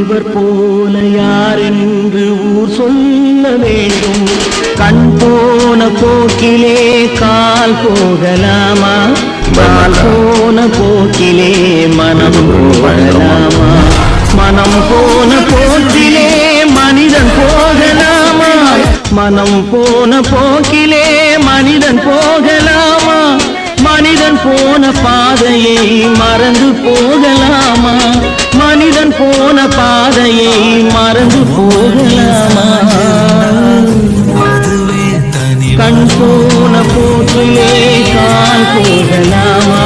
இவர் போல யார் என்று ஊர் சொல்ல வேண்டும். கண் போன போக்கிலே கால் போகலாமா, கால் போன போக்கிலே மனம் போகலாமா, மனம் போன போக்கிலே மனிதன் போகலாமா, மனம் போன போக்கிலே மனிதன் போகலாமா, மனிதன் போன பாதையை மறந்து போகலாமா, மனிதன் போன பாதையை மறந்து போகலாமா. கண் போன போக்கிலே கால் போகலாமா,